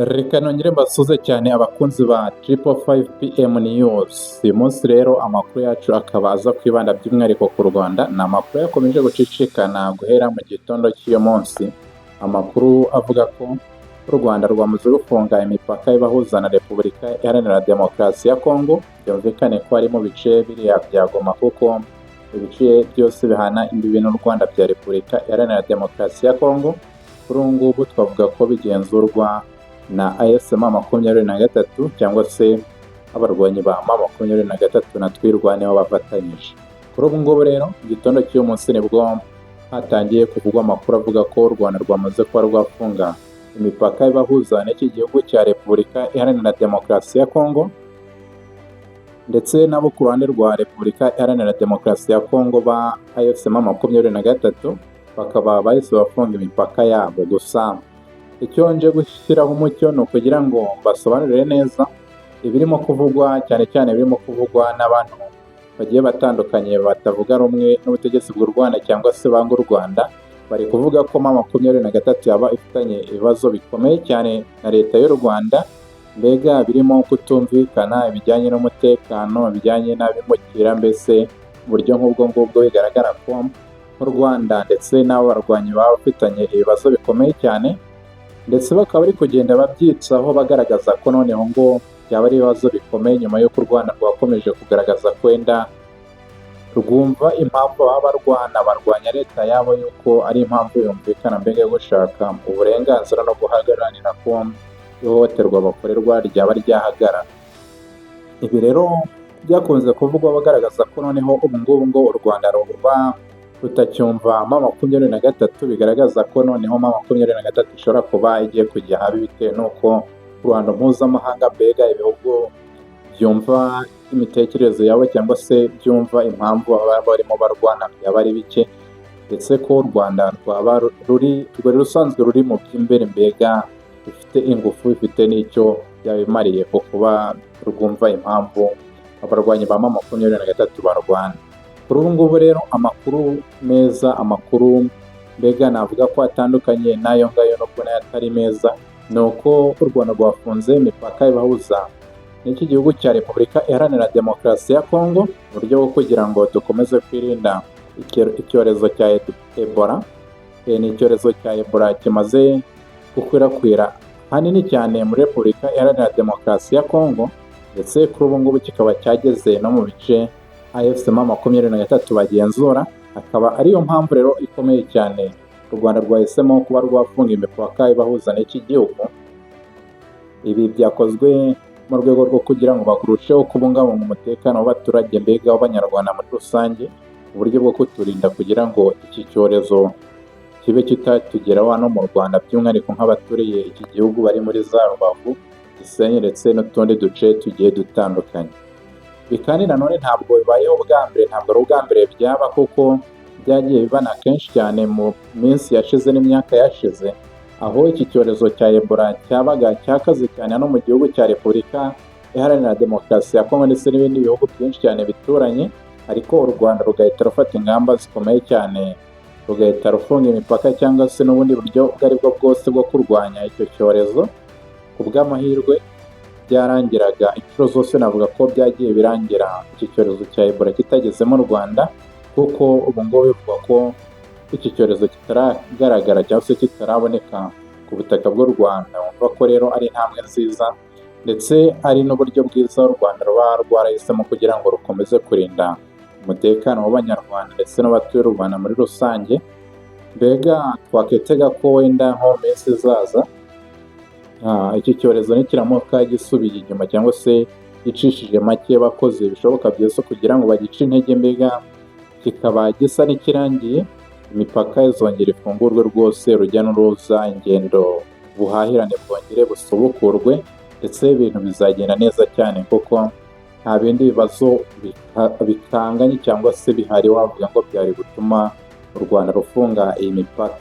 Reka nongere mbasuze cyane abakunzi ba 555pm News. Uyu munsi rero amakuru yacu akaba aza kwibanda by'umwihariko ku Rwanda. Ni amakuru yakomeje gucicikana guhera mu gitondo cy'uyu munsi. Amakuru avuga ko u Rwanda rwamaze gufunga imipaka ibahuza na Repubulika Iharanira Demokarasi ya Kongo. Byumvikane ko ari mu bice biriya bya Goma, kuko ibice byose bihana imbibi n'u Rwanda bya Repubulika Iharanira Demokarasi ya Kongo kuri ubu ngubu twavuga ko bigenzurwa na AFC-M23 cyangwa se abarwanyi ba M23 na twirwaneho bafatanyije. Kuri ubu ngubu rero igitondo cy'uyu munsi nibwo hatangiye kuvugwa amakuru avuga ko u Rwanda rwamaze kuba rwafunga imipaka ibahuza n'iki gihugu cya Repubulika Iharanira Demokarasi ya Kongo, ndetse nabo ku ruhande rwa Repubulika Iharanira Demokarasi ya Kongo ba AFC-M23 bakaba bahise bafunga imipaka yabo. Gusa icyo nje gushyiraho umucyo ni ukugira ngo basobanurire neza ibirimo kuvugwa, cyane cyane birimo kuvugwa n'abantu bagiye batandukanye batavuga rumwe n'ubutegetsi bw'u Rwanda cyangwa se banga u Rwanda. Bari kuvuga ko M23 yaba ifitanye ibibazo bikomeye cyane na leta y'u Rwanda, mbega birimo kutumvikana ibijyanye n'umutekano, ibijyanye n'abimukira, mbese uburyo nk'ubwo ngubwo bigaragara ko mu Rwanda ndetse n'abo barwanyi baba bafitanye ibibazo bikomeye cyane, ndetse bakaba bari kugenda babyitsaho bagaragaza ko noneho ngo byaba ari ibibazo bikomeye nyuma y'uko u Rwanda rwakomeje kugaragaza ko wenda rwumva impamvu baba barwanya leta yabo yuko ari impamvu yumvikana, mbega yo gushaka uburenganzira no guhagararira ko ihohoterwa bakorerwa ryaba ryahagarara. Ibi rero byakunze kuvugwa bagaragaza ko noneho ubu ngubu ngo u Rwanda ruba rutacyumva M23, bigaragaza ko noneho M23 ishobora kuba igiye kujya habi bitewe n'uko u Rwanda mpuzamahanga, mbega ibihugu byumva imitekerereze yabo cyangwa se byumva impamvu baba barimo barwana byaba ari bike, ndetse ko u Rwanda rwaba rwari rusanzwe ruri mu by'imbere, mbega rufite ingufu, bifite n'icyo byabimariye ko kuba rwumva impamvu abarwanyi ba M23 barwana. Kuri ubu ngubu rero amakuru meza, amakuru mbega navuga ko atandukanye n'ayo ngayo nubwo nayo atari meza, ni uko u Rwanda rwafunze imipaka ibahuza n'iki gihugu cya Repubulika Iharanira Demokarasi ya Kongo mu buryo bwo kugira ngo dukomeze kwirinda icyorezo cya Ebola. Ni icyorezo cya Ebola kimaze gukwirakwira hanini cyane muri Repubulika Iharanira Demokarasi ya Kongo, ndetse kuri ubu ngubu kikaba cyageze no mu bice AFC-M23 bagenzura. Akaba ariyo mpamvu rero ikomeye cyane u Rwanda rwahisemo kuba rwafunga imipaka ibahuza n'iki gihugu. Ibi byakozwe mu rwego rwo kugira ngo barusheho kubungabunga umutekano w'abaturage, mbega w'abanyarwanda muri rusange, uburyo bwo kuturinda kugira ngo iki cyorezo kibe kitatugeraho hano mu Rwanda, by'umwihariko nk'abaturiye iki gihugu bari muri za Rubavu, Gisenyi ndetse n'utundi duce tugiye dutandukanye. Bikandi nanone ntabwo bibayeho bwa mbere, ntabwo ari ubwa mbere byaba, kuko byagiye bibana kenshi cyane mu minsi yashize n'imyaka yashize, aho iki cyorezo cya Ebola cyabaga cyakaze cyane no mu gihugu cya Repubulika Iharanira Demokarasi ya Kongo ndetse n'ibindi bihugu byinshi cyane bituranye, ariko u Rwanda rugahita rufata ingamba zikomeye cyane, rugahita rufunga imipaka cyangwa se n'ubundi buryo ubwo ari bwo bwose bwo kurwanya icyo cyorezo. Ku bw'amahirwe byarangiraga inshuro zose, navuga ko byagiye birangira iki cyorezo cya Ebola kitageze mu Rwanda, kuko ubu ngubu bivugwa ko iki cyorezo kitaragaragara cyangwa se kitaraboneka ku butaka bw'u Rwanda. Wumva ko rero ari intambwe nziza, ndetse ari n'uburyo bwiza u Rwanda ruba rwarahisemo kugira ngo rukomeze kurinda umutekano w'abanyarwanda ndetse n'abatuye u Rwanda muri rusange. Mbega twakwitega ko wenda nko mu minsi izaza iki cyorezo nikiramuka gisubiye inyuma cyangwa se gicishije make, bakoze ibishoboka byose kugira ngo bagice intege, mbega kikaba gisa n'ikirangiye, imipaka izongera ifungurwe rwose, urujya n'uruza, ingendo, ubuhahirane bwongere busubukurwe, ndetse ibintu bizagenda neza cyane, kuko nta bindi bibazo bikanganye cyangwa se bihari wavuga ngo byari gutuma u Rwanda rufunga iyi mipaka.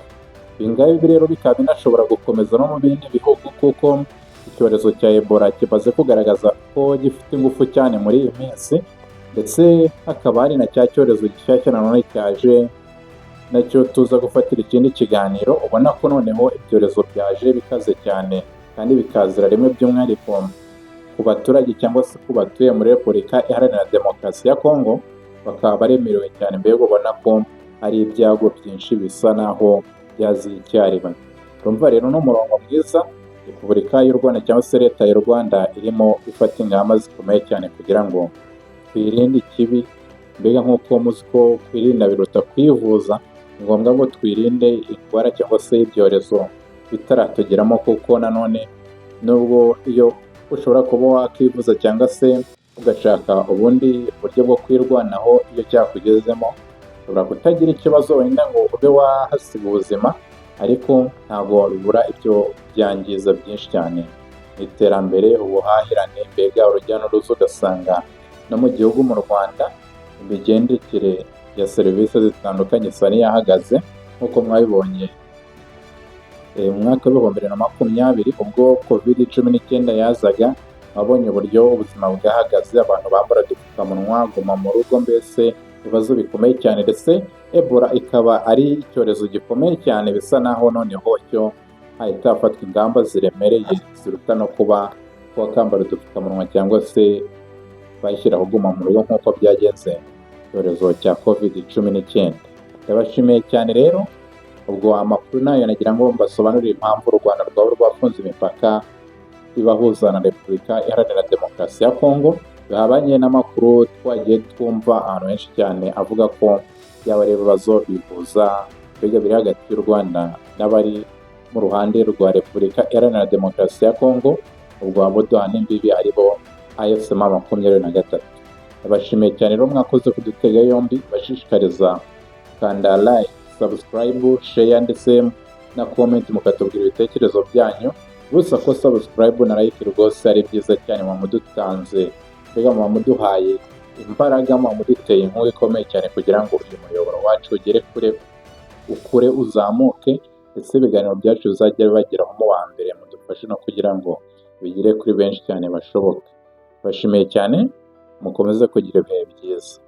Ibingibi rero bikaba binashobora gukomeza no mu bindi bihugu, kuko icyorezo cya Ebola kimaze kugaragaza ko gifite ingufu cyane muri iyi minsi, ndetse hakaba hari na cya cyorezo gishyashya nanone cyaje nacyo tuza gufatira ikindi kiganiro. Ubona ko noneho ibyorezo byaje bikaze cyane kandi bikazira rimwe by'umwihariko ku baturage cyangwa se ku batuye muri Repubulika Iharanira Demokarasi ya Kongo, bakaba baremerewe cyane, mbega ubona ko hari ibyago byinshi bisa naho byaziye icyarimwe. Urumva rero ni umurongo mwiza Repubulika y'u Rwanda cyangwa se Leta y'u Rwanda irimo ifata ingamba zikomeye cyane kugira ngo twirinde ikibi, mbega nk'uko muzi ko kwirinda biruta kwivuza. Ni ngombwa ngo twirinde indwara cyangwa se ibyorezo bitaratugeramo, kuko nanone nubwo iyo ushobora kuba wakivuza cyangwa se ugashaka ubundi buryo bwo kwirwanaho iyo cyakugezemo, ushobora kutagira ikibazo wenda ngo ube wahasiga ubuzima, ariko ntabwo bibura ibyo byangiza byinshi cyane mu iterambere, ubuhahirane, mbega urujya n'uruza. Ugasanga no mu gihugu mu Rwanda imigendekere ya serivisi zitandukanye isa n'iyahagaze, nk'uko mwabibonye mu mwaka w'ibihumbi 2020 ubwo COVID-19 yazaga. Wabonye uburyo ubuzima bwahagaze, abantu bambara udupfukamunwa, guma mu rugo, mbese ibibazo bikomeye cyane, ndetse Ebola ikaba ari icyorezo gikomeye cyane, bisa naho noneho cyo hahita hafatwa ingamba ziremereye ziruta no kuba wakambara udupfukamunwa cyangwa se bashyiraho guma mu rugo nk'uko byagenze icyorezo cya COVID-19. Ndabashimiye cyane rero, ubwo amakuru nayo nagira ngo mbasobanurire impamvu u Rwanda rwaba rwafunze imipaka ibahuza na Repubulika Iharanira Demokarasi ya Kongo, bihabanye n'amakuru twagiye twumva ahantu henshi cyane avuga ko yaba ari ibibazo bihuza, mbega biri hagati y'u Rwanda n'abari mu ruhande rwa Repubulika Iharanira Demokarasi ya Kongo, ubwo abaduhana imbibi aribo AFC-M23. Ndabashimiye cyane rero, mwakoze kudutega yombi. Bashishikariza kanda like, subscribe, share ndetse na comment, mukatubwira ibitekerezo byanyu. Gusa ko subscribe na like rwose ari byiza cyane, mudutanze, mbega muduhaye imbaraga, muduteye inkuru ikomeye cyane kugira ngo uyu muyoboro wacu ugere ukure uzamuke, ndetse ibiganiro byacu bizajya bibageraho mu wa mbere, mudufashe no kugira ngo bigere kuri benshi cyane bashoboka. Bashimiye cyane, mukomeze kugira ibihe byiza.